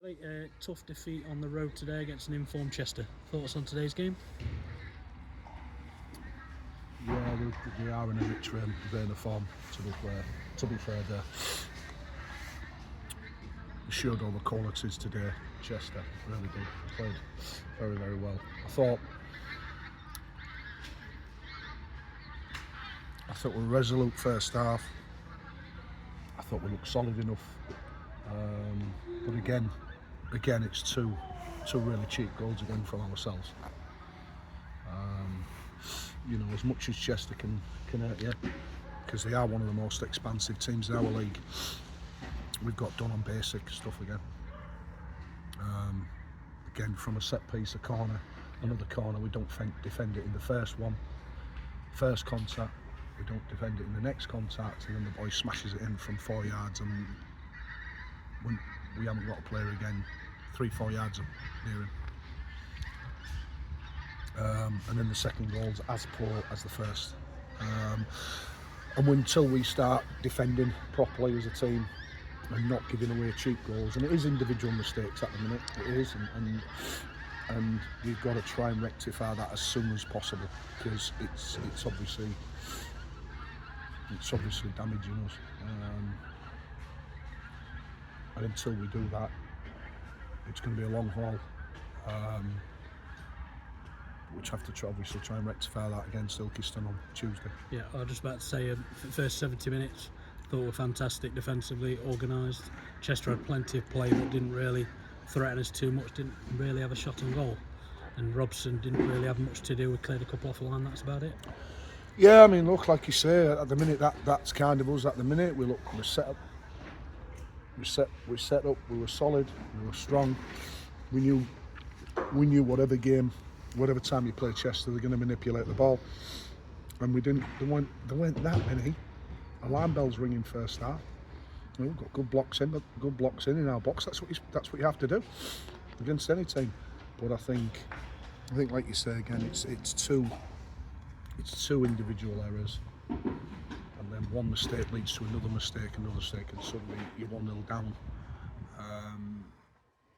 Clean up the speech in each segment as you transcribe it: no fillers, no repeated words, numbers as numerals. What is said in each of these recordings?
A tough defeat on the road today against an informed Chester. Thoughts on today's game? Yeah, they are in a rich vein of form. To be fair, they showed all the qualities today. Chester really did. Played very, very well. I thought we were resolute first half. I thought we looked solid enough. But again, it's two really cheap goals again from ourselves. As much as Chester can hurt you, because they are one of the most expansive teams in our league, we've got done on basic stuff again. Again, from a set piece, a corner, another corner, we don't defend it in the first contact, we don't defend it in the next contact, and then the boy smashes it in from 4 yards, and when we haven't got a player again 3-4 yards near him. And then the second goal's as poor as the first. And until we start defending properly as a team and not giving away cheap goals, and it is individual mistakes at the minute, it is, and we've got to try and rectify that as soon as possible, because it's obviously damaging us. And until we do that, it's going to be a long haul. Which have to try and rectify that against Ilkeston on Tuesday. Yeah, I was just about to say, for the first 70 minutes, thought were fantastic defensively, organised. Chester had plenty of play, but didn't really threaten us too much, didn't really have a shot on goal. And Robson didn't really have much to do. We cleared a couple off the line, that's about it. Yeah, I mean, look, like you say, at the minute, that's kind of us at the minute. We're set up. We set up, we were solid, we were strong. We knew whatever time you play Chester, they're going to manipulate the ball, and we didn't. There weren't that many alarm bells ringing first half. We've got good blocks in our box. That's what you have to do against any team. But I think like you say again, it's two individual errors, and then one mistake leads to another mistake, and suddenly you're 1-0 down.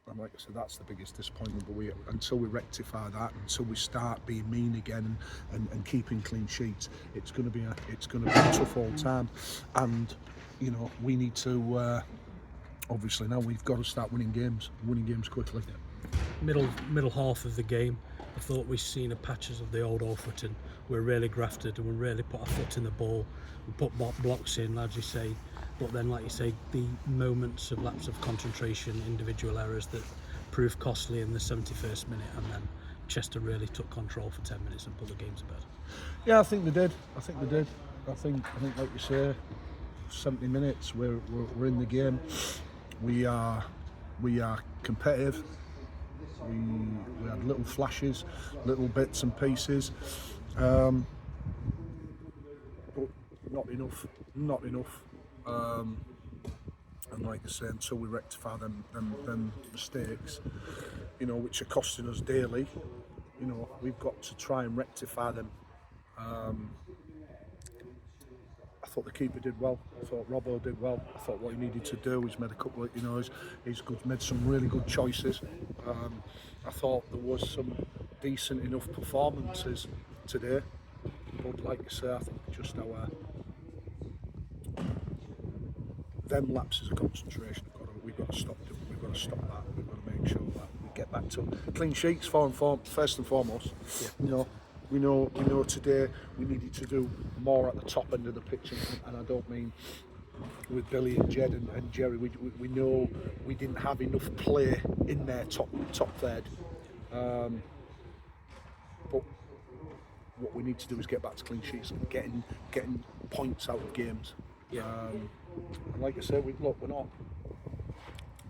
And like I said, that's the biggest disappointment. But until we rectify that, until we start being mean again and keeping clean sheets, it's going to be a tough old time. And we need to obviously now we've got to start winning games quickly. Middle half of the game, I thought we've seen patches of the old Alfreton. We're really grafted and we really put our foot in the ball. We put blocks in, as you say. But then, like you say, the moments of lapse of concentration, individual errors that proved costly in the 71st minute, and then Chester really took control for 10 minutes and put the game to bed. Yeah, I think they did. I think, like you say, 70 minutes, we're in the game. We are competitive. We had little flashes, little bits and pieces, but not enough. And like I say, until we rectify them mistakes, which are costing us dearly, we've got to try and rectify them. I thought the keeper did well. I thought Robbo did well. I thought what he needed to do, he's made a couple of, he's made some really good choices. I thought there was some decent enough performances today, but like you say, I think just them lapses of concentration, we've got to stop them. We've got to stop that. We've got to make sure that we get back to clean sheets first and foremost. Yeah. We know today we needed to do more at the top end of the pitch, and I don't mean with Billy and Jed and Jerry. We know we didn't have enough play in their top third. But what we need to do is get back to clean sheets and getting points out of games. Yeah. And like I said, we're not. We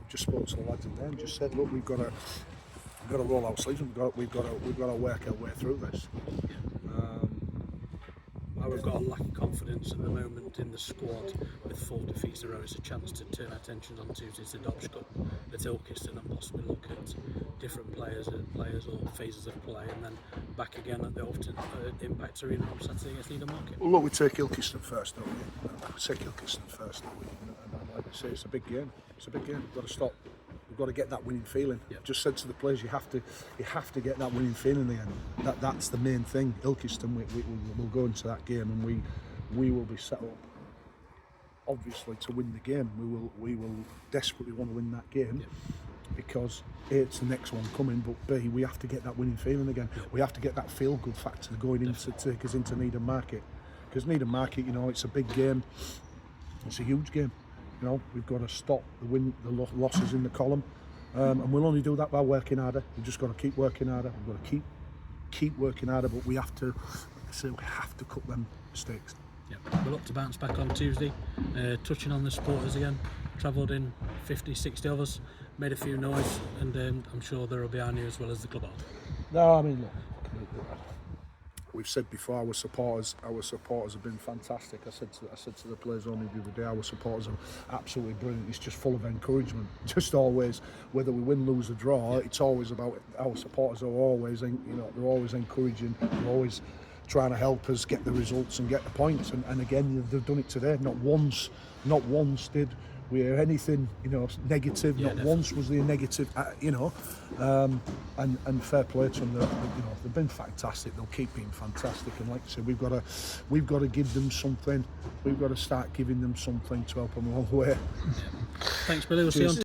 just spoke to the lads in there and just said, look, we've got to roll our sleeves. We've got to work our way through this. We've got a lack of confidence at the moment in the squad with 4 defeats in a row. It's a chance to turn our attention on Tuesday's the Dobs Cup at Ilkeston and possibly look at different players or phases of play, and then back again at the Overton Impact Arena on Saturday against Leader Market. Well, look, we take Ilkeston first, don't we? And like I say, it's a big game. We've got to stop We've got to get that winning feeling. Yep. Just said to the players, you have to get that winning feeling again. That's the main thing. Ilkeston, we'll go into that game and we will be set up, obviously, to win the game. We will desperately want to win that game. Yep. Because A, it's the next one coming, but B, we have to get that winning feeling again. Yep. We have to get that feel-good factor going into to take us into Needham Market. Because Needham Market, you know, it's a big game. It's a huge game. You know, we've got to stop the losses in the column, and we'll only do that by working harder. We've just got to keep working harder. We've got to keep working harder, but we have to cut them mistakes. Yeah, we'll look to bounce back on Tuesday. Touching on the supporters again, travelled in 50, 60 of us, made a few noise, and I'm sure they'll be behind you as well as the club are. No, I mean, look, we've said before, our supporters have been fantastic. I said to the players only the other day, our supporters are absolutely brilliant. It's just full of encouragement. Just always, whether we win, lose or draw, it's always about our supporters are always, they're always encouraging. They're always trying to help us get the results and get the points. And again, they've done it today. Not once did we hear anything, negative. Yeah, not definitely. once was there negative, and fair play to them. They've been fantastic. They'll keep being fantastic. And like I said, we've got to give them something. We've got to start giving them something to help them along the way. Thanks, Billy. We'll see you on